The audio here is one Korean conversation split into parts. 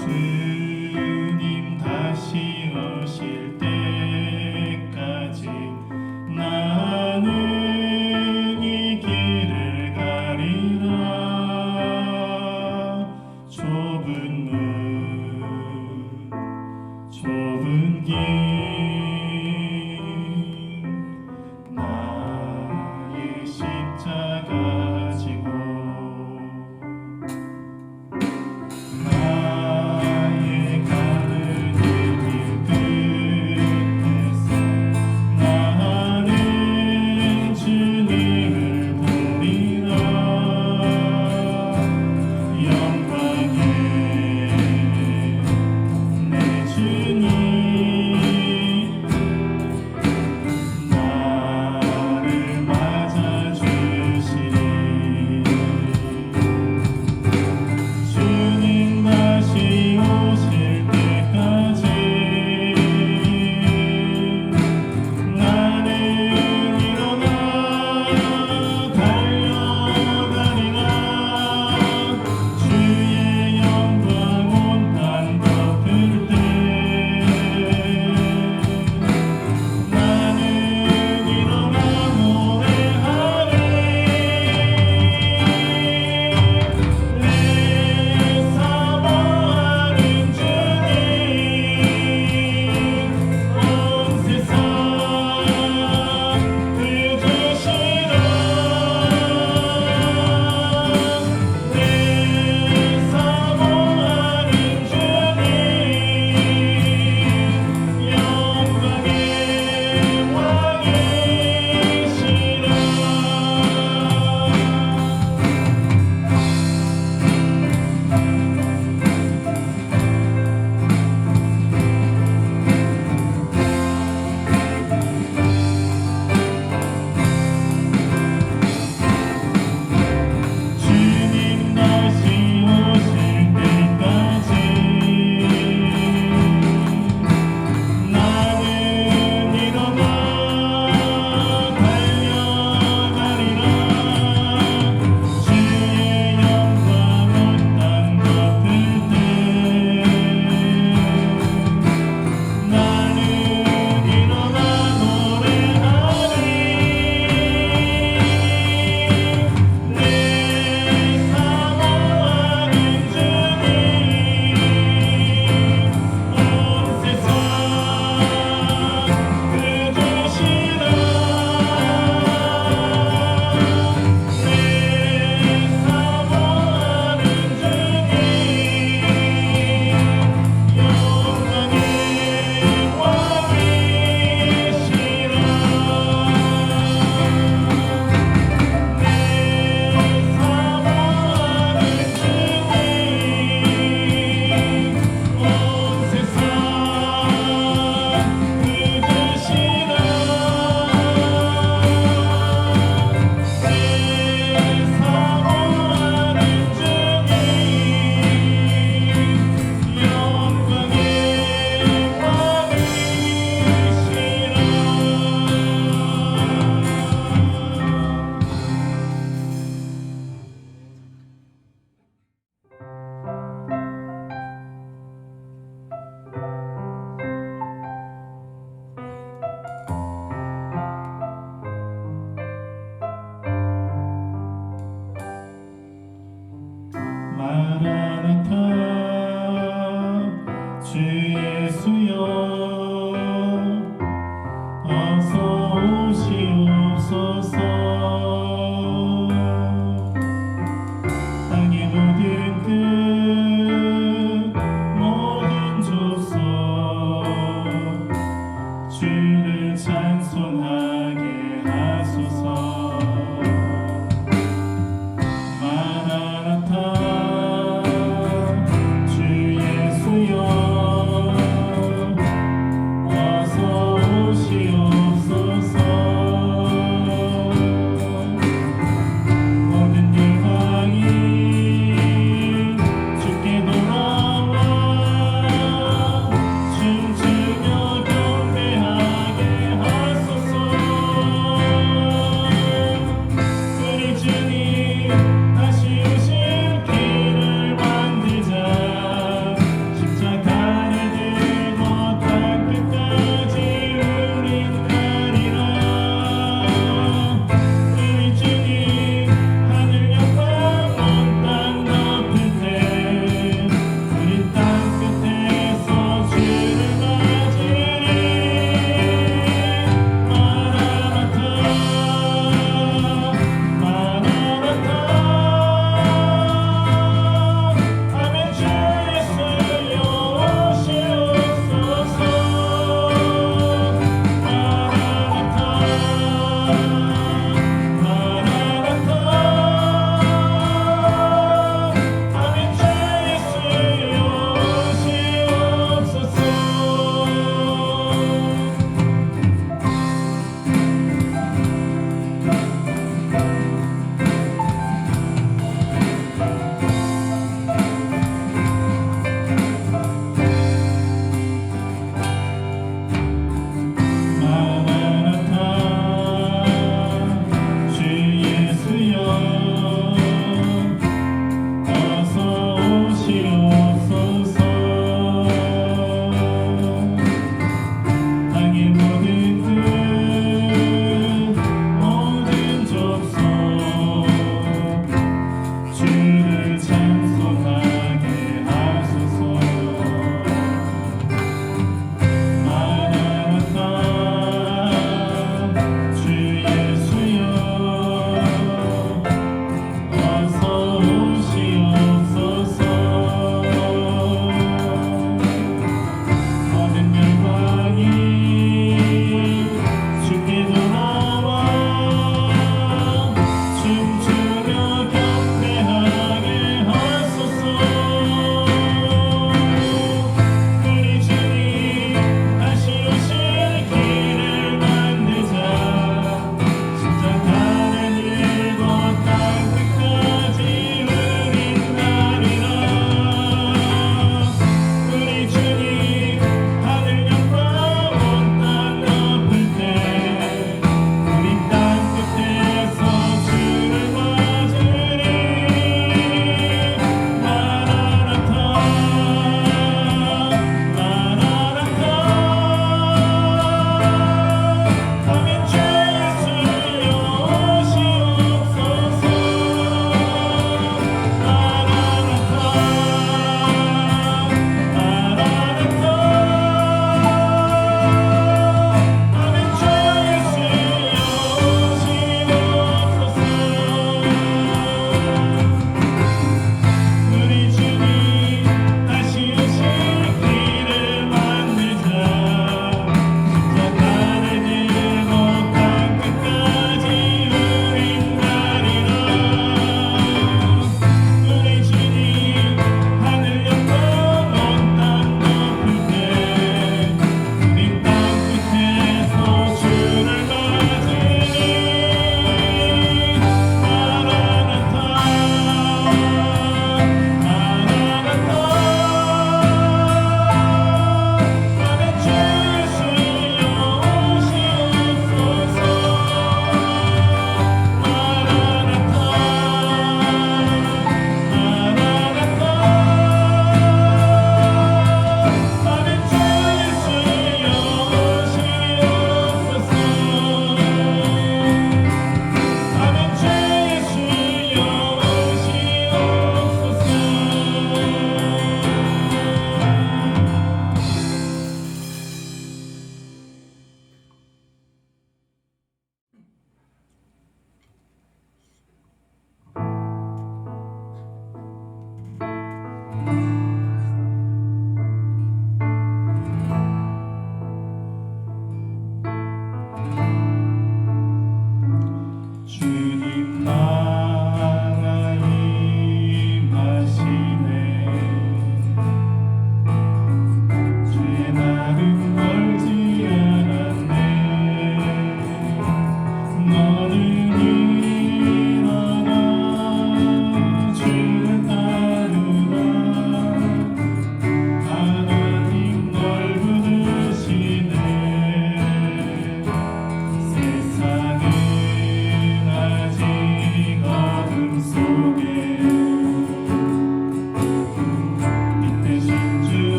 주님 다시 오실 때까지 나는 이 길을 가리라. 좁은 길 나의 십자가 지고 나의 가는 길 끝에서 나는 주님을 보리라. 영광에 내 주님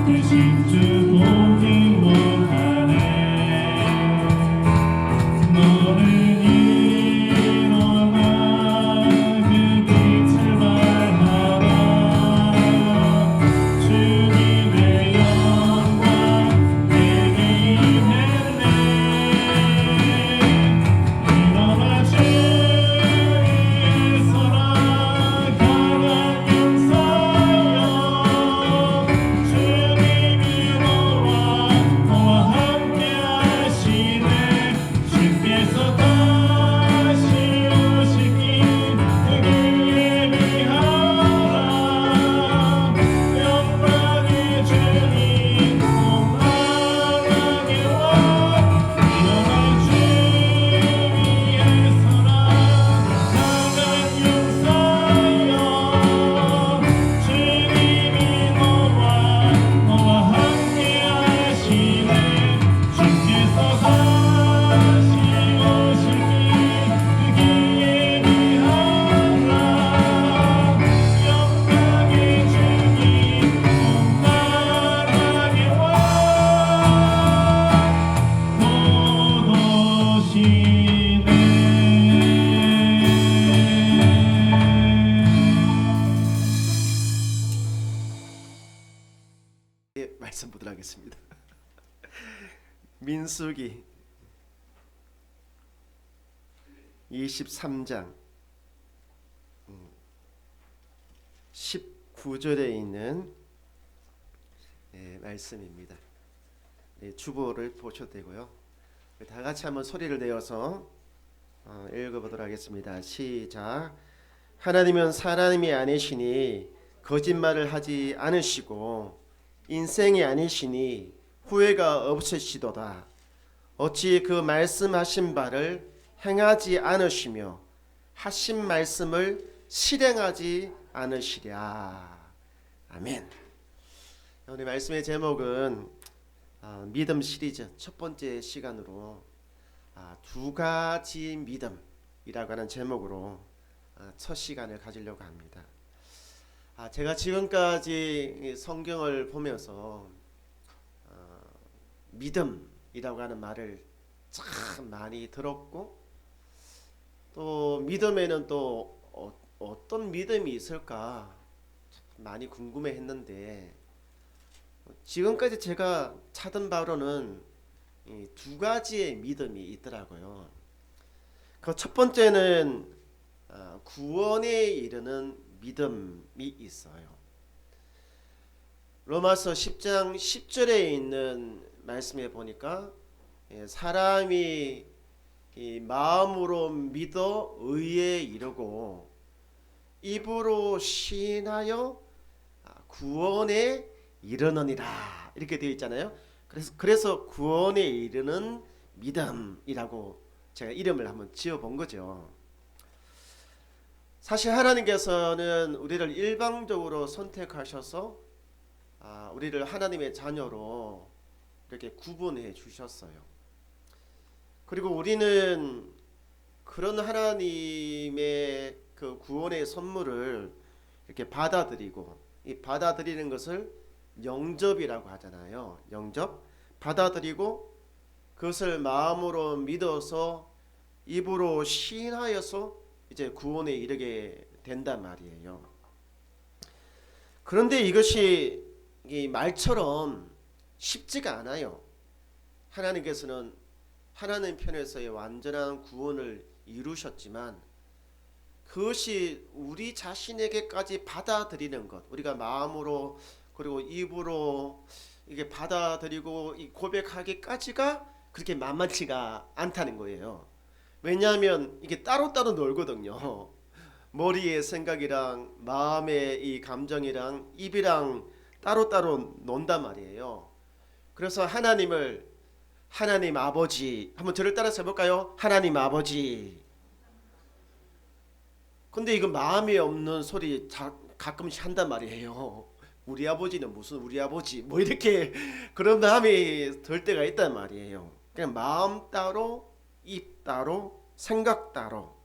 되신 주 보기 원하네. 너는 일어나 그 빛을 발하라. 주님의 영광 내게 임했네. 일어나 주 위에 서라. 강한 용사여. 주님이 너와 함께 하시네. 주께서 다시 오시기 그길 예비하라. 영광의 주님 풍성하게 와. 일어나 주 위에 서라. 강한 용사여. 주님이 너와 함께 하시네. 주께서 다시 오시기 그길 예비하라. 영광의 주님 풍성하게 와. 오시네. 말씀 보도록 하겠습니다. 민수기 23장 19절에 있는 말씀입니다. 주보를 보셔도 되고요. 다 같이 한번 소리를 내어서 읽어보도록 하겠습니다. 시작. 하나님은 사람이 아니시니 거짓말을 하지 않으시고 인생이 아니시니 후회가 없으시도다. 어찌 그 말씀하신 바를 행하지 않으시며 하신 말씀을 실행하지 않으시랴. 아멘. 오늘 말씀의 제목은 믿음 시리즈 첫 번째 시간으로 두 가지 믿음이라고 하는 제목으로 첫 시간을 가지려고 합니다. 제가 지금까지 성경을 보면서 믿음이라고 하는 말을 참 많이 들었고, 또 믿음에는 또 어떤 믿음이 있을까 많이 궁금해했는데, 지금까지 제가 찾은 바로는 이 두 가지의 믿음이 있더라고요. 그 첫 번째는 구원에 이르는 믿음이 있어요. 로마서 10장 10절에 있는 말씀에 보니까 사람이 이 마음으로 믿어 의에 이르고 입으로 시인하여 구원에 이르느니라, 이렇게 되어 있잖아요. 그래서 구원에 이르는 믿음이라고 제가 이름을 한번 지어본 거죠. 사실 하나님께서는 우리를 일방적으로 선택하셔서 우리를 하나님의 자녀로 이렇게 구분해 주셨어요. 그리고 우리는 그런 하나님의 그 구원의 선물을 이렇게 받아들이고, 이 받아들이는 것을 영접이라고 하잖아요. 영접, 받아들이고 그것을 마음으로 믿어서 입으로 시인하여서 이제 구원에 이르게 된단 말이에요. 그런데 이것이 이 말처럼 쉽지가 않아요. 하나님께서는 하나님 편에서의 완전한 구원을 이루셨지만 그것이 우리 자신에게까지 받아들이는 것, 우리가 마음으로 그리고 입으로 이게 받아들이고 고백하기까지가 그렇게 만만치가 않다는 거예요. 왜냐하면 이게 따로따로 놀거든요. 머리의 생각이랑 마음의 이 감정이랑 입이랑 따로따로 논단 말이에요. 그래서 하나님을 하나님 아버지, 한번 저를 따라서 해볼까요? 하나님 아버지. 근데 이거 마음이 없는 소리 가끔씩 한단 말이에요. 우리 아버지는 무슨 우리 아버지, 뭐 이렇게 그런 마음이 들 때가 있단 말이에요. 그냥 마음 따로, 입 따로, 생각 따로.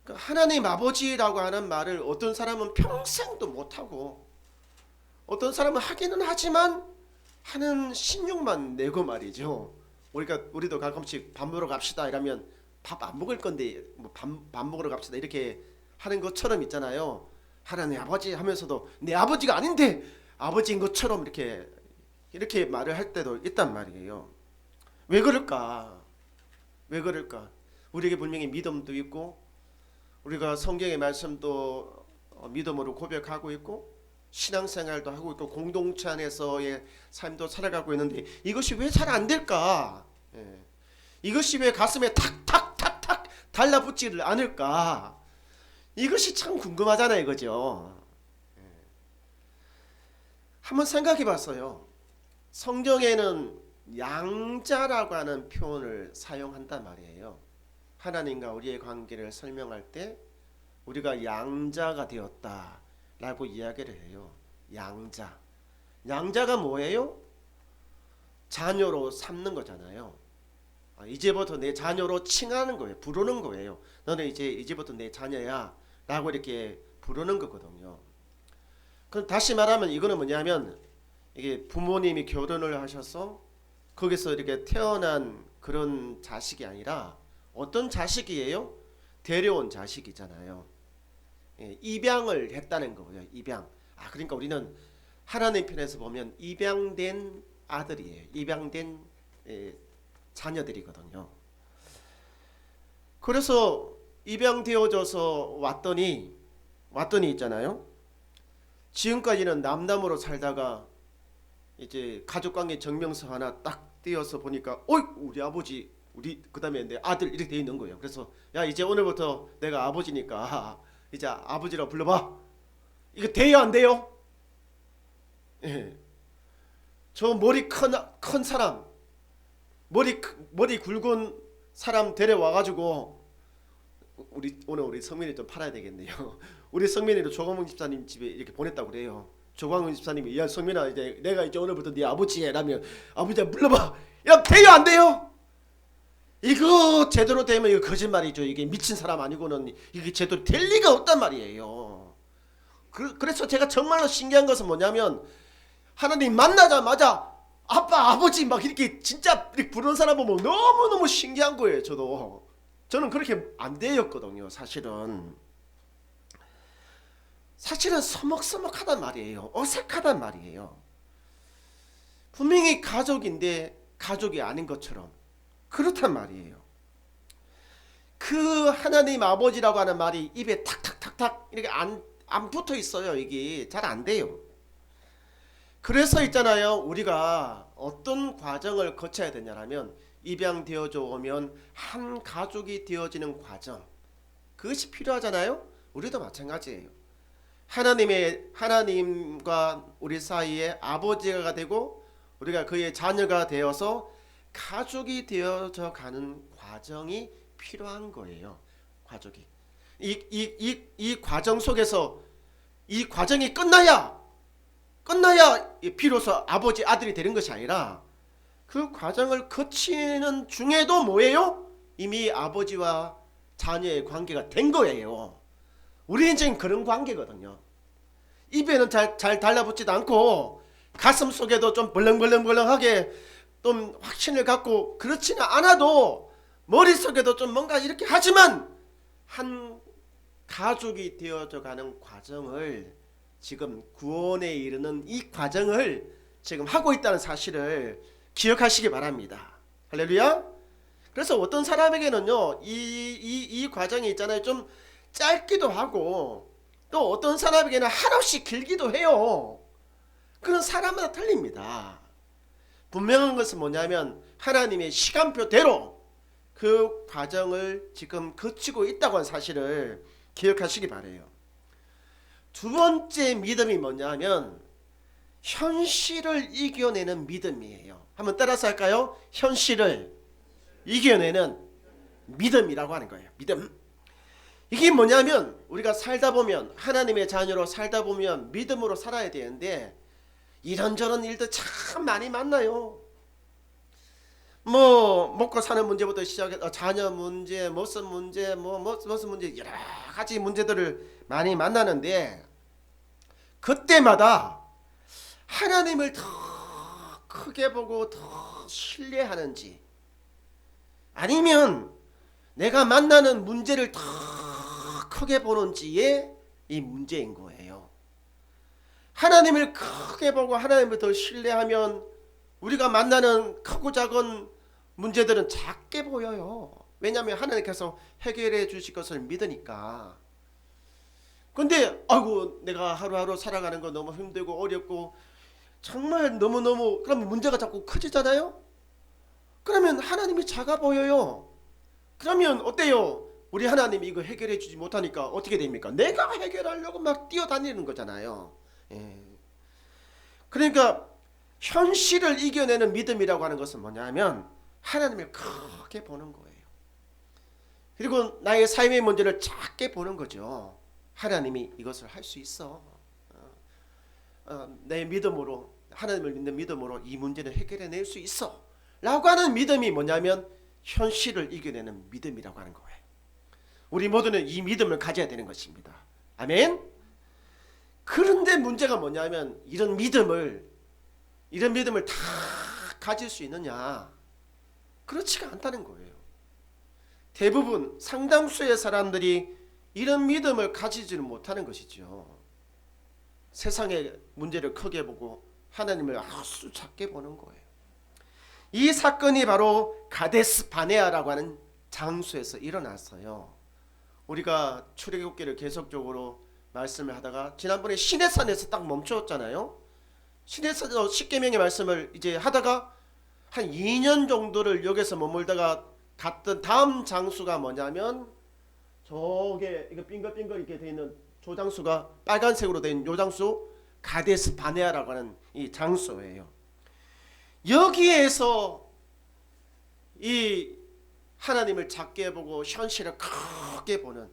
하나님 아버지라고 하는 말을 어떤 사람은 평생도 못하고, 어떤 사람은 하기는 하지만 하는 신용만 내고 말이죠. 우리도 가끔씩 밥 먹으러 갑시다 이러면 밥 안 먹을 건데 뭐 밥 먹으러 갑시다 이렇게 하는 것처럼 있잖아요. 하나님 아버지 하면서도 내 아버지가 아닌데 아버지인 것처럼 이렇게 말을 할 때도 있단 말이에요. 왜 그럴까? 왜 그럴까? 우리에게 분명히 믿음도 있고 우리가 성경의 말씀도 믿음으로 고백하고 있고 신앙생활도 하고 있고 공동체 안에서의 삶도 살아가고 있는데 이것이 왜 잘 안 될까? 예. 이것이 왜 가슴에 탁탁탁탁 달라붙지를 않을까? 이것이 참 궁금하잖아요, 그죠? 예. 한번 생각해봤어요. 성경에는 양자라고 하는 표현을 사용한단 말이에요. 하나님과 우리의 관계를 설명할 때 우리가 양자가 되었다라고 이야기를 해요. 양자. 양자가 뭐예요? 자녀로 삼는 거잖아요. 이제부터 내 자녀로 칭하는 거예요. 부르는 거예요. 너는 이제부터 내 자녀야 라고 이렇게 부르는 거거든요. 그럼 다시 말하면 이거는 뭐냐면 이게 부모님이 결혼을 하셔서 거기서 이렇게 태어난 그런 자식이 아니라 어떤 자식이에요? 데려온 자식이잖아요. 예, 입양을 했다는 거예요. 입양. 그러니까 우리는 하나님 편에서 보면 입양된 아들이에요. 입양된 자녀들이거든요. 그래서 입양되어져서 왔더니 있잖아요. 지금까지는 남남으로 살다가 이제 가족관계 증명서 하나 딱 띄어서 보니까 우리 아버지 우리 그다음에 내 아들 이렇게 돼 있는 거예요. 그래서 야 이제 오늘부터 내가 아버지니까 이제 아버지라고 불러봐. 이거 돼요 안 돼요? 예. 저 머리 큰 사람 머리 굵은 사람 데려와가지고 우리 성민이 좀 팔아야 되겠네요. 우리 성민이를 조광훈 집사님 집에 이렇게 보냈다고 그래요. 조광훈 집사님이 야 성민아 이제 내가 이제 오늘부터 네 아버지라면 아버지야 불러봐. 야 돼요 안 돼요? 이거 제대로 되면 이거 거짓말이죠. 이게 미친 사람 아니고는 이게 제대로 될 리가 없단 말이에요. 그래서 제가 정말로 신기한 것은 뭐냐면 하나님 만나자마자 아빠 아버지 막 이렇게 진짜 이렇게 부르는 사람 보면 너무너무 신기한 거예요. 저는 그렇게 안 되었거든요. 사실은 서먹서먹하단 말이에요. 어색하단 말이에요. 분명히 가족인데 가족이 아닌 것처럼 그렇단 말이에요. 그 하나님 아버지라고 하는 말이 입에 탁탁탁탁 이렇게 안 붙어 있어요. 이게 잘 안 돼요. 그래서 있잖아요. 우리가 어떤 과정을 거쳐야 되냐면 입양되어져 오면 한 가족이 되어지는 과정, 그것이 필요하잖아요. 우리도 마찬가지예요. 하나님과 우리 사이에 아버지가 되고 우리가 그의 자녀가 되어서 가족이 되어져 가는 과정이 필요한 거예요. 가족이 이 과정 속에서 이 과정이 끝나야 비로소 아버지 아들이 되는 것이 아니라 그 과정을 거치는 중에도 뭐예요? 이미 아버지와 자녀의 관계가 된 거예요. 우리는 지금 그런 관계거든요. 입에는 잘 달라붙지도 않고 가슴 속에도 좀 벌렁벌렁하게 좀 확신을 갖고 그렇지는 않아도 머릿속에도 좀 뭔가 이렇게 하지만 한 가족이 되어져 가는 과정을 지금 구원에 이르는 이 과정을 지금 하고 있다는 사실을 기억하시기 바랍니다. 할렐루야. 그래서 어떤 사람에게는요 이 과정이 있잖아요. 좀 짧기도 하고 또 어떤 사람에게는 한없이 길기도 해요. 그런 사람마다 틀립니다. 분명한 것은 뭐냐면 하나님의 시간표대로 그 과정을 지금 거치고 있다고 하는 사실을 기억하시기 바라요. 두 번째 믿음이 뭐냐면 현실을 이겨내는 믿음이에요. 한번 따라서 할까요? 현실을 이겨내는 믿음이라고 하는 거예요. 믿음. 이게 뭐냐면 우리가 살다 보면 하나님의 자녀로 살다 보면 믿음으로 살아야 되는데 이런저런 일도 참 많이 만나요. 뭐 먹고 사는 문제부터 시작해서 자녀 문제, 무슨 문제, 무슨 문제 여러 가지 문제들을 많이 만나는데 그때마다 하나님을 더 크게 보고 더 신뢰하는지, 아니면 내가 만나는 문제를 더 크게 보는지의 이 문제인 거예요. 하나님을 크게 보고 하나님을 더 신뢰하면 우리가 만나는 크고 작은 문제들은 작게 보여요. 왜냐하면 하나님께서 해결해 주실 것을 믿으니까. 근데 아이고 내가 하루하루 살아가는 거 너무 힘들고 어렵고 정말 너무너무, 그러면 문제가 자꾸 커지잖아요. 그러면 하나님이 작아 보여요. 그러면 어때요? 우리 하나님이 이거 해결해 주지 못하니까 어떻게 됩니까? 내가 해결하려고 막 뛰어다니는 거잖아요. 예. 그러니까 현실을 이겨내는 믿음이라고 하는 것은 뭐냐면 하나님을 크게 보는 거예요. 그리고 나의 삶의 문제를 작게 보는 거죠. 하나님이 이것을 할 수 있어. 내 믿음으로, 하나님을 믿는 믿음으로 이 문제를 해결해낼 수 있어 라고 하는 믿음이 뭐냐면 현실을 이겨내는 믿음이라고 하는 거예요. 우리 모두는 이 믿음을 가져야 되는 것입니다. 아멘. 그런데 문제가 뭐냐면 이런 믿음을 다 가질 수 있느냐? 그렇지가 않다는 거예요. 대부분 상당수의 사람들이 이런 믿음을 가지지는 못하는 것이죠. 세상의 문제를 크게 보고 하나님을 아주 작게 보는 거예요. 이 사건이 바로 가데스 바네아라고 하는 장소에서 일어났어요. 우리가 출애굽기를 계속적으로 말씀을 하다가 지난번에 시내산에서 딱 멈췄잖아요. 시내산에서 십계명의 말씀을 이제 하다가 한 2년 정도를 여기서 머물다가 갔던 다음 장소가 뭐냐면 저게 이거 빙글빙글 이렇게 돼 있는 저 장소가 빨간색으로 된 요 장소 가데스 바네아라고 하는 이 장소예요. 여기에서 이 하나님을 작게 보고 현실을 크게 보는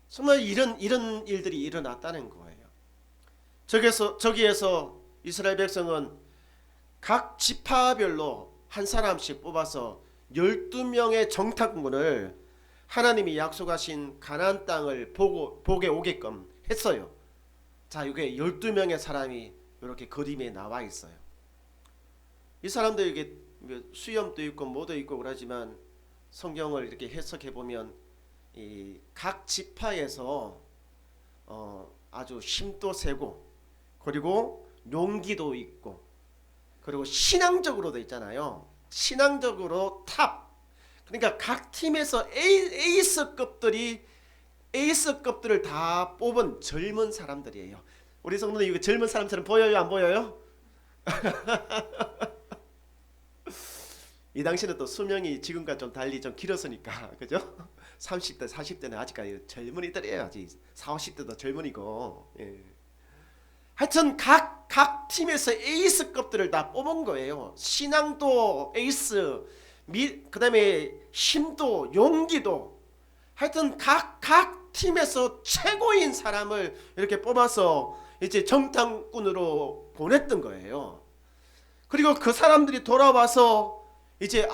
정말 이런 일들이 일어났다는 거예요. 저기에서 이스라엘 백성은 각 지파별로 한 사람씩 뽑아서 12명의 정탐꾼을 하나님이 약속하신 가나안 땅을 보게 오게끔 했어요. 자, 이게 12명의 사람이 이렇게 그림에 나와 있어요. 이 사람들 이게 수염도 있고 뭐도 있고 그러지만 성경을 이렇게 해석해 보면 이 각 지파에서 아주 힘도 세고 그리고 용기도 있고 그리고 신앙적으로도 있잖아요. 신앙적으로 탑. 그러니까 각 팀에서 에이스급들을 다 뽑은 젊은 사람들이에요. 우리 성도님 이거 젊은 사람처럼 보여요, 안 보여요? 이 당시는 또 수명이 지금과 좀 달리 좀 길었으니까, 그죠? 30대, 40대는 아직까지 젊은이들이에요. 아직 40, 50대도 젊은이고. 예. 하여튼 각 팀에서 에이스급들을 다 뽑은 거예요. 신앙도 에이스, 그 다음에 힘도, 용기도. 하여튼 각 팀에서 최고인 사람을 이렇게 뽑아서 이제 정탐꾼으로 보냈던 거예요. 그리고 그 사람들이 돌아와서 이제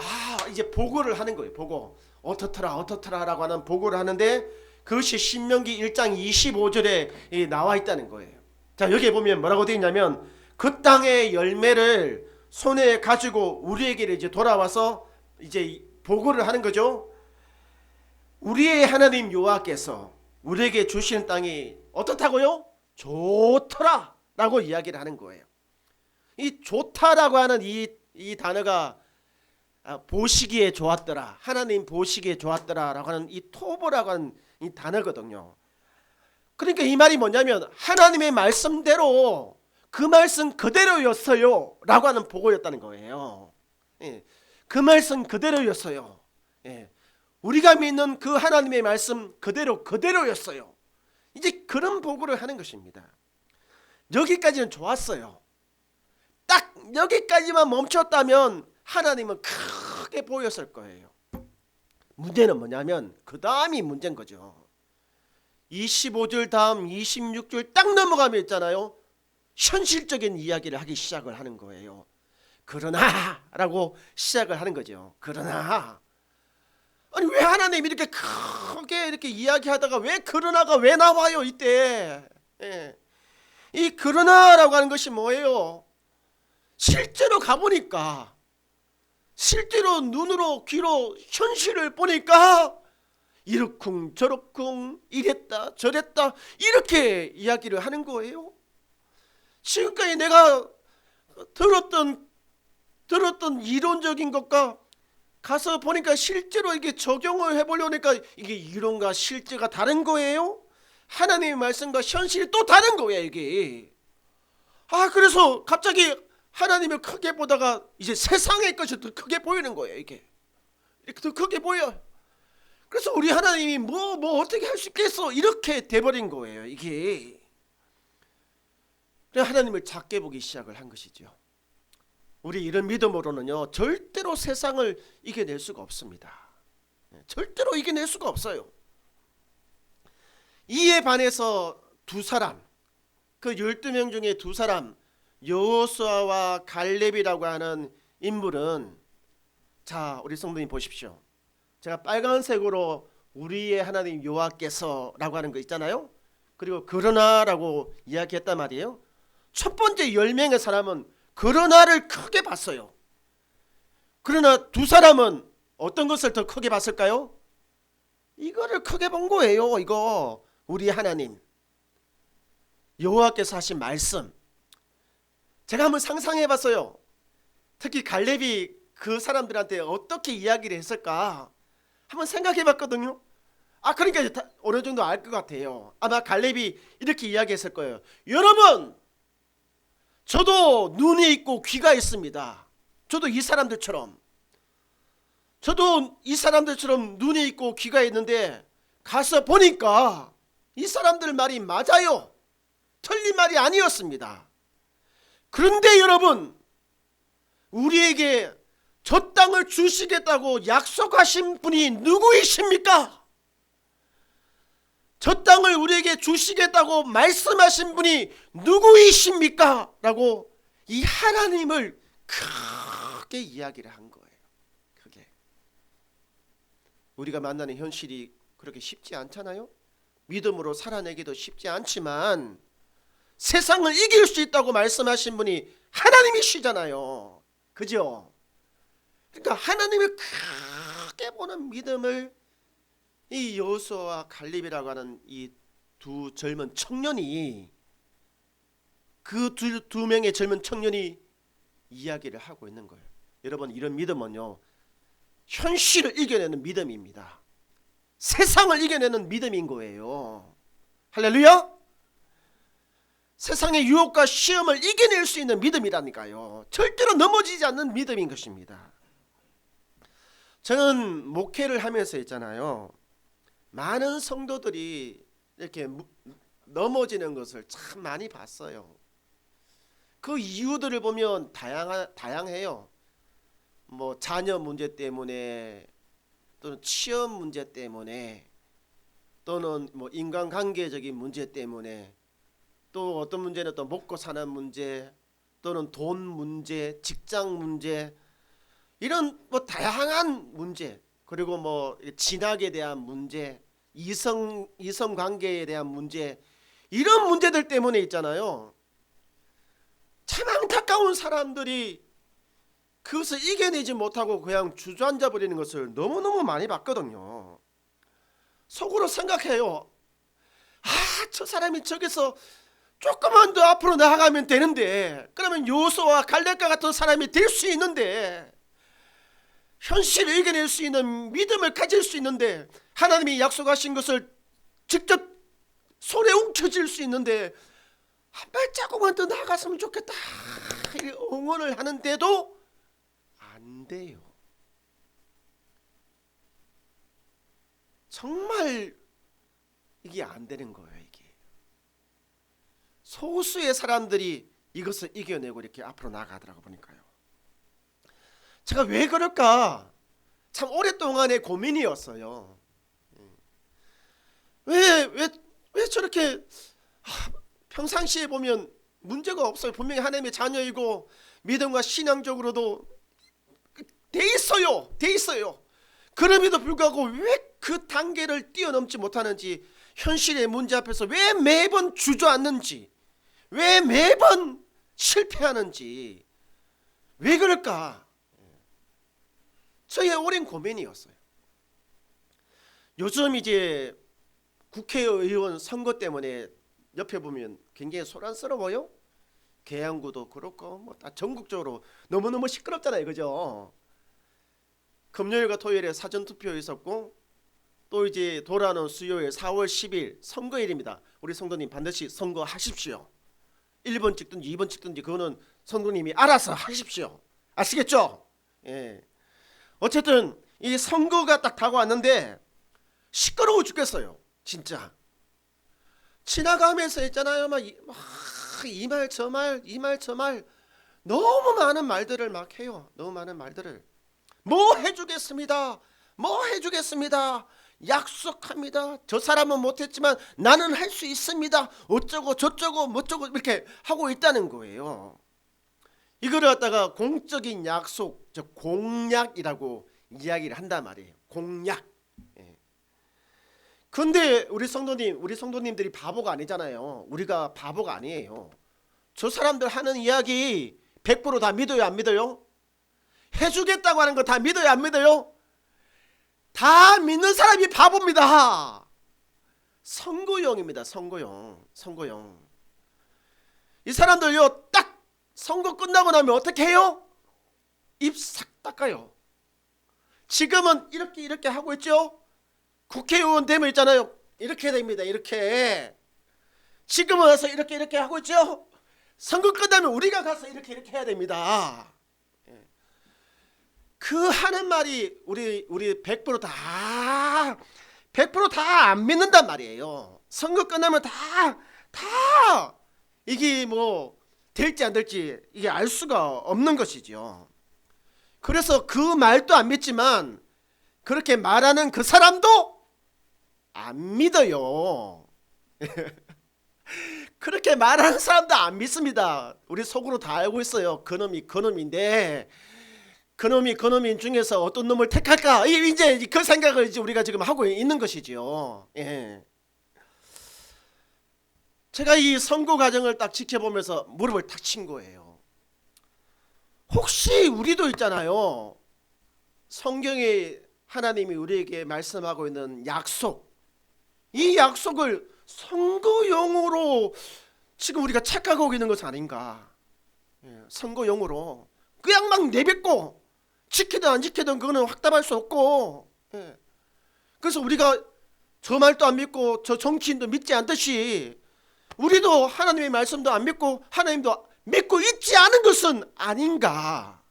보고를 하는 거예요. 보고 어떻더라라고 하는 보고를 하는데 그것이 신명기 1장 25절에 나와 있다는 거예요. 자, 여기에 보면 뭐라고 되어 있냐면 그 땅의 열매를 손에 가지고 우리에게 이제 돌아와서 이제 보고를 하는 거죠. 우리의 하나님 여호와께서 우리에게 주시는 땅이 어떻다고요? 좋더라라고 이야기를 하는 거예요. 이 좋다라고 하는 이 단어가 보시기에 좋았더라, 하나님 보시기에 좋았더라라고 하는 이 토보라고 하는 이 단어거든요. 그러니까 이 말이 뭐냐면 하나님의 말씀대로 그 말씀 그대로였어요 라고 하는 보고였다는 거예요. 예, 그 말씀 그대로였어요. 예, 우리가 믿는 그 하나님의 말씀 그대로였어요. 이제 그런 보고를 하는 것입니다. 여기까지는 좋았어요. 딱 여기까지만 멈췄다면 하나님은 크게 보였을 거예요. 문제는 뭐냐면 그 다음이 문제인 거죠. 25절 다음 26절 딱 넘어가면 있잖아요. 현실적인 이야기를 하기 시작을 하는 거예요. 그러나 라고 시작을 하는 거죠. 그러나, 아니 왜 하나님 이렇게 크게 이렇게 이야기하다가 왜 그러나가 왜 나와요 이때? 예. 이 그러나라고 하는 것이 뭐예요? 실제로 가보니까, 실제로 눈으로 귀로 현실을 보니까 이러쿵 저러쿵 이랬다 저랬다 이렇게 이야기를 하는 거예요. 지금까지 내가 들었던 이론적인 것과 가서 보니까 실제로 이게 적용을 해보려니까 이게 이론과 실제가 다른 거예요. 하나님의 말씀과 현실이 또 다른 거예요 이게. 그래서 갑자기 하나님을 크게 보다가 이제 세상의 것이 더 크게 보이는 거예요. 이게 이렇게 더 크게 보여요. 그래서 우리 하나님이 뭐 어떻게 할 수 있겠어 이렇게 돼버린 거예요 이게. 그래서 하나님을 작게 보기 시작을 한 것이죠. 우리 이런 믿음으로는요 절대로 세상을 이겨낼 수가 없습니다. 절대로 이겨낼 수가 없어요. 이에 반해서 두 사람, 그 12명 중에 두 사람, 여호수아와 갈렙이라고 하는 인물은, 자 우리 성도님 보십시오. 제가 빨간색으로 우리의 하나님 여호와께서라고 하는 거 있잖아요. 그리고 그러나라고 이야기했단 말이에요. 첫 번째 10명의 사람은 그러나를 크게 봤어요. 그러나 두 사람은 어떤 것을 더 크게 봤을까요? 이거를 크게 본 거예요. 이거 우리 하나님 여호와께서 하신 말씀. 제가 한번 상상해 봤어요. 특히 갈렙이 그 사람들한테 어떻게 이야기를 했을까 한번 생각해 봤거든요. 그러니까 이제 어느 정도 알 것 같아요. 아마 갈렙이 이렇게 이야기했을 거예요. 여러분, 저도 눈이 있고 귀가 있습니다. 저도 이 사람들처럼 눈이 있고 귀가 있는데 가서 보니까 이 사람들 말이 맞아요. 틀린 말이 아니었습니다. 그런데 여러분, 우리에게 저 땅을 주시겠다고 약속하신 분이 누구이십니까? 저 땅을 우리에게 주시겠다고 말씀하신 분이 누구이십니까? 라고 이 하나님을 크게 이야기를 한 거예요. 크게. 우리가 만나는 현실이 그렇게 쉽지 않잖아요. 믿음으로 살아내기도 쉽지 않지만 세상을 이길 수 있다고 말씀하신 분이 하나님이시잖아요. 그죠? 그러니까 하나님을 크게 보는 믿음을 이 여호수아와 갈렙이라고 하는 이 두 젊은 청년이, 그 두 명의 젊은 청년이 이야기를 하고 있는 거예요. 여러분, 이런 믿음은요 현실을 이겨내는 믿음입니다. 세상을 이겨내는 믿음인 거예요. 할렐루야. 세상의 유혹과 시험을 이겨낼 수 있는 믿음이라니까요. 절대로 넘어지지 않는 믿음인 것입니다. 저는 목회를 하면서 있잖아요, 많은 성도들이 이렇게 넘어지는 것을 참 많이 봤어요. 그 이유들을 보면 다양해요. 뭐 자녀 문제 때문에, 또는 취업 문제 때문에, 또는 뭐 인간관계적인 문제 때문에, 또 어떤 문제는 또 먹고 사는 문제, 또는 돈 문제, 직장 문제, 이런 뭐 다양한 문제, 그리고 뭐 진학에 대한 문제, 이성 관계에 대한 문제, 이런 문제들 때문에 있잖아요. 참 안타까운 사람들이 그것을 이겨내지 못하고 그냥 주저앉아 버리는 것을 너무너무 많이 봤거든요. 속으로 생각해요. 저 사람이 저기서 조금만 더 앞으로 나아가면 되는데, 그러면 여호수아와 갈렙과 같은 사람이 될 수 있는데, 현실을 이겨낼 수 있는 믿음을 가질 수 있는데, 하나님이 약속하신 것을 직접 손에 움켜쥘 수 있는데, 한 발자국만 더 나아갔으면 좋겠다 이렇게 응원을 하는데도 안 돼요. 정말 이게 안 되는 거예요. 이게 소수의 사람들이 이것을 이겨내고 이렇게 앞으로 나가더라고 보니까요. 제가 왜 그럴까 참 오랫동안의 고민이었어요. 왜 저렇게 평상시에 보면 문제가 없어요. 분명히 하나님의 자녀이고 믿음과 신앙적으로도 돼 있어요. 그럼에도 불구하고 왜 그 단계를 뛰어넘지 못하는지, 현실의 문제 앞에서 왜 매번 주저앉는지, 왜 매번 실패하는지, 왜 그럴까? 저의 오랜 고민이었어요. 요즘 이제 국회의원 선거 때문에 옆에 보면 굉장히 소란스러워요. 계양구도 그렇고 뭐 다 전국적으로 너무너무 시끄럽잖아요, 그죠? 금요일과 토요일에 사전투표 있었고, 또 이제 돌아오는 수요일 4월 10일 선거일입니다. 우리 성도님 반드시 선거하십시오. 1번 찍든지 2번 찍든지 그거는 성도님이 알아서 하십시오. 아시겠죠? 예. 어쨌든 이 선거가 딱 다가왔는데 시끄러워 죽겠어요. 진짜. 지나가면서 있잖아요. 막 이 말 저 말 이 말 저 말 너무 많은 말들을 막 해요. 너무 많은 말들을. 뭐 해주겠습니다. 뭐 해주겠습니다. 약속합니다. 저 사람은 못했지만 나는 할 수 있습니다. 어쩌고 저쩌고 뭐쩌고 이렇게 하고 있다는 거예요. 이거를 갖다가 공적인 약속, 저 공약이라고 이야기를 한단 말이에요. 공약. 예. 근데 우리 성도님들이 바보가 아니잖아요. 우리가 바보가 아니에요. 저 사람들 하는 이야기 100% 다 믿어요, 안 믿어요? 해주겠다고 하는 거 다 믿어요, 안 믿어요? 다 믿는 사람이 바보입니다. 선거용입니다. 선거용. 이 사람들요, 딱 선거 끝나고 나면 어떻게 해요? 입 싹 닦아요. 지금은 이렇게 하고 있죠. 국회의원 되면 있잖아요. 이렇게 됩니다. 이렇게. 지금은 와서 이렇게 하고 있죠. 선거 끝나면 우리가 가서 이렇게 해야 됩니다. 그 하는 말이 우리 100%다 100% 다 안 믿는단 말이에요. 선거 끝나면 다 이게 뭐 될지 안 될지 이게 알 수가 없는 것이죠. 그래서 그 말도 안 믿지만 그렇게 말하는 그 사람도 안 믿어요. 그렇게 말하는 사람도 안 믿습니다. 우리 속으로 다 알고 있어요. 그놈인데 그놈인 중에서 어떤 놈을 택할까? 이제 그 생각을 이제 우리가 지금 하고 있는 것이지요. 예. 제가 이 선거 과정을 딱 지켜보면서 무릎을 탁 친 거예요. 혹시 우리도 있잖아요. 성경에 하나님이 우리에게 말씀하고 있는 약속, 이 약속을 선거용으로 지금 우리가 착각하고 있는 것은 아닌가. 예, 선거용으로 그냥 막 내뱉고 지키든 안 지키든 그거는 확답할 수 없고, 예. 그래서 우리가 저 말도 안 믿고 저 정치인도 믿지 않듯이 우리도 하나님의 말씀도 안 믿고 하나님도 믿고 있지 않은 것은 아닌가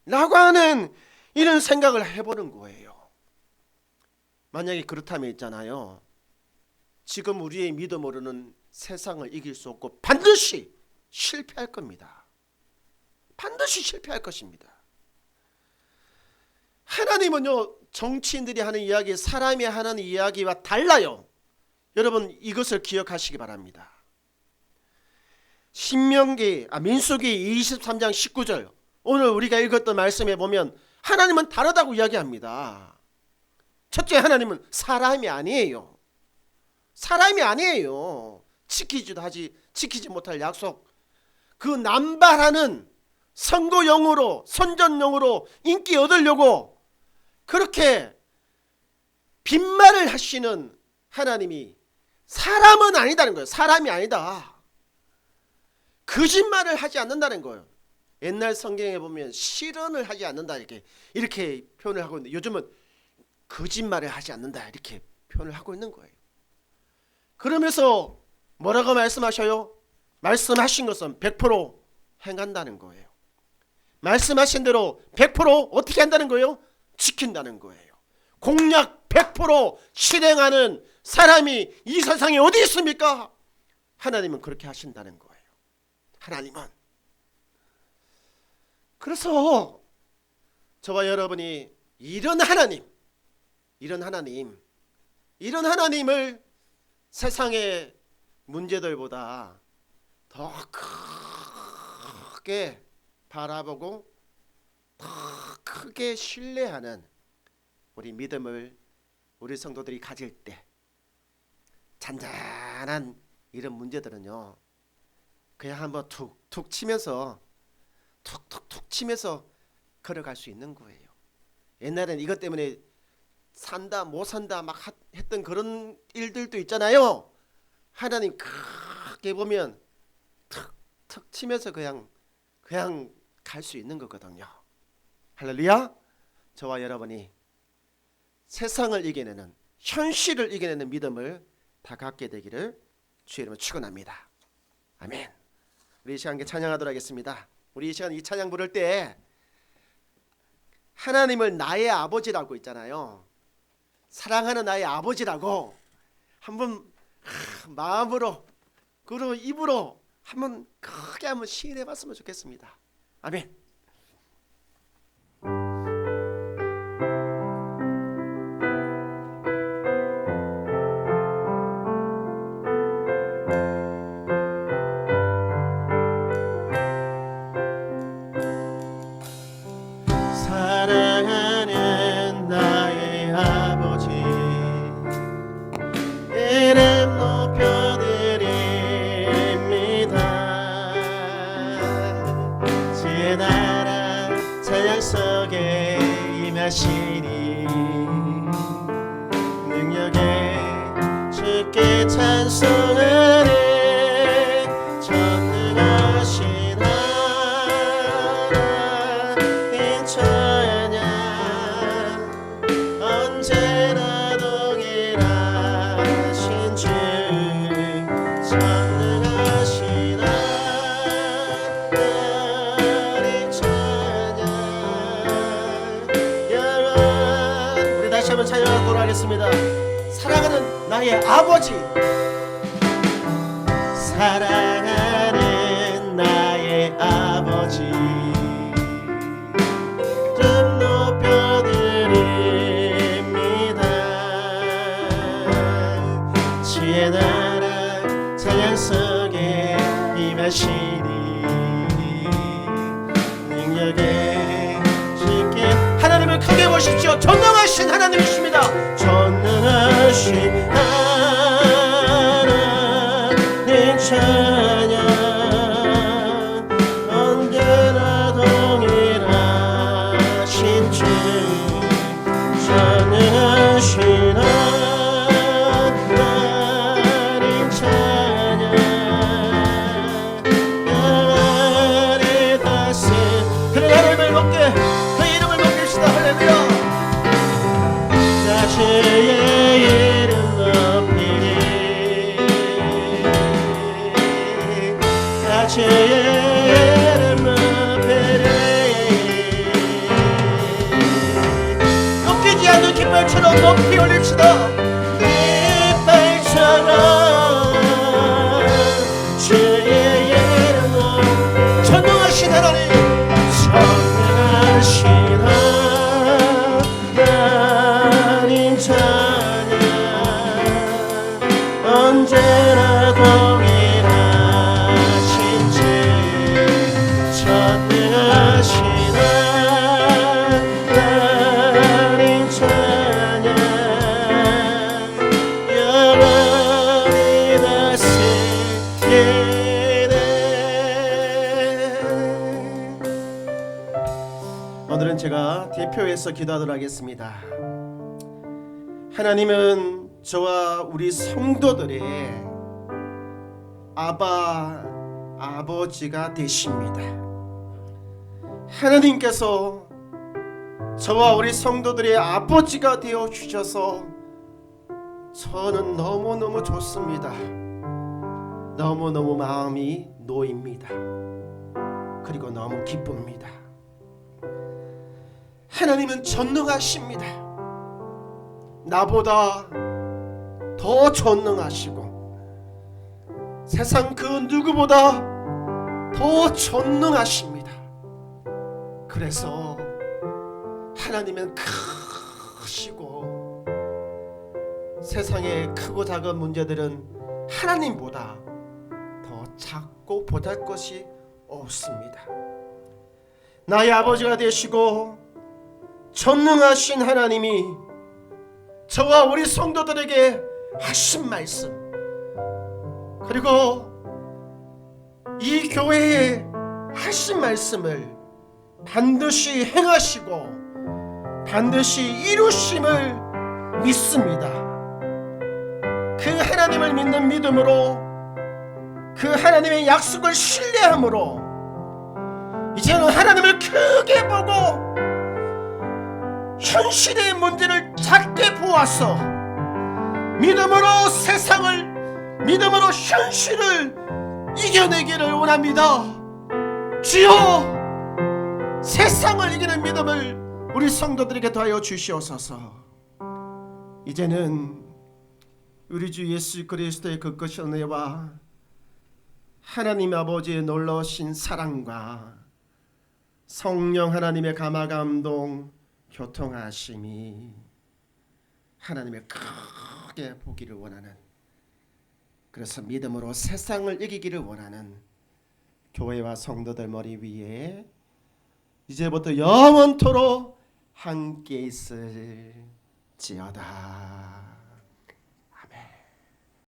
라고 하는 이런 생각을 해보는 거예요. 만약에 그렇다면 있잖아요, 지금 우리의 믿음으로는 세상을 이길 수 없고 반드시 실패할 겁니다. 반드시 실패할 것입니다. 하나님은요, 정치인들이 하는 이야기, 사람이 하는 이야기와 달라요. 여러분 이것을 기억하시기 바랍니다. 민수기 23장 19절 오늘 우리가 읽었던 말씀에 보면 하나님은 다르다고 이야기합니다. 첫째, 하나님은 사람이 아니에요. 사람이 아니에요. 지키지 못할 약속, 그 남발하는 선거용으로 선전용으로 인기 얻으려고 그렇게 빈말을 하시는 하나님이 사람은 아니다는 거예요. 사람이 아니다. 거짓말을 하지 않는다는 거예요. 옛날 성경에 보면 실언을 하지 않는다 이렇게 표현을 하고 있는데 요즘은 거짓말을 하지 않는다 이렇게 표현을 하고 있는 거예요. 그러면서 뭐라고 말씀하셔요? 말씀하신 것은 100% 행한다는 거예요. 말씀하신 대로 100% 어떻게 한다는 거예요? 지킨다는 거예요. 공약 100% 실행하는 사람이 이 세상에 어디 있습니까? 하나님은 그렇게 하신다는 거예요. 하나님은. 그래서 저와 여러분이 이런 하나님을 세상의 문제들보다 더 크게 바라보고 더 크게 신뢰하는 우리 믿음을 우리 성도들이 가질 때 잔잔한 이런 문제들은요 그냥 한번 툭툭 치면서 툭툭툭 치면서 걸어갈 수 있는 거예요. 옛날에는 이것 때문에 산다 못 산다 막 했던 그런 일들도 있잖아요. 하나님 크게 보면 툭툭 치면서 그냥 갈 수 있는 거거든요. 할렐루야. 저와 여러분이 세상을 이겨내는, 현실을 이겨내는 믿음을 다 갖게 되기를 주의 이름으로 축원합니다. 아멘. 우리 이 시간 함께 찬양하도록 하겠습니다. 우리 이 시간 이 찬양 부를 때 하나님을 나의 아버지라고 있잖아요. 사랑하는 나의 아버지라고 한번 마음으로 그리고 입으로 한번 크게 한번 시인해 봤으면 좋겠습니다. 아멘. 사랑하는 나의 아버지, 이름 높여드립니다. 주의 나라 찬양 속에 임하시니 능력에 주께 찬송하네. 전능하신 하나님 찬양 언제나 동일하신 주. 전능하신 하나님 찬양 영원. 우리 다시 한번 찬양하도록 하겠습니다. 사랑하는 나의 아버지, 사랑하는 나의 아버지, 좀 높여드립니다. 주의 나라 찬양 속에 임하시니 능력에 주께 하나님을 크게 보십시오. 전능하신 하나님이십니다. 전능하신 하나님 찬양 언제나 동일하신 주. 전능하신 하나님 찬양 영원히 다시. 그래 하나님을 높게 그 이름을 높입시다. 할렐루야. 주의 이름 높이리. 주의 이름 높이리. 웃기지 않는 깃발처럼 높이 올립시다. 깃발처럼 주의 이름 높이. 전능하신 하나님, 전능하신 하나님 찬양 언제나 동일하신 주. 전능하신 하나님 찬양 영원히 다스리네. 오늘은 제가 대표해서 기도하도록 하겠습니다. 하나님은 저와 우리 성도들의 아버지가 되십니다. 하나님께서 저와 우리 성도들의 아버지가 되어 주셔서 저는 너무너무 좋습니다. 너무너무 마음이 놓입니다. 그리고 너무 기쁩니다. 하나님은 전능하십니다. 나보다 더 전능하시고 세상 그 누구보다 더 전능하십니다. 그래서 하나님은 크시고 세상의 크고 작은 문제들은 하나님보다 더 작고 보잘것이 없습니다. 나의 아버지가 되시고 전능하신 하나님이 저와 우리 성도들에게 하신 말씀, 그리고 이 교회에 하신 말씀을 반드시 행하시고 반드시 이루심을 믿습니다. 그 하나님을 믿는 믿음으로, 그 하나님의 약속을 신뢰함으로 이제는 하나님을 크게 보고 현실의 문제를 작게 보아서 믿음으로 세상을, 믿음으로 현실을 이겨내기를 원합니다. 주여, 세상을 이기는 믿음을 우리 성도들에게 더하여 주시옵소서. 이제는 우리 주 예수 그리스도의 그 끝이 은혜와 하나님 아버지의 놀라우신 사랑과 성령 하나님의 감화감동 교통하심이 하나님의 크게 보기를 원하는, 그래서 믿음으로 세상을 이기기를 원하는 교회와 성도들 머리 위에 이제부터 영원토록 함께 있을지어다.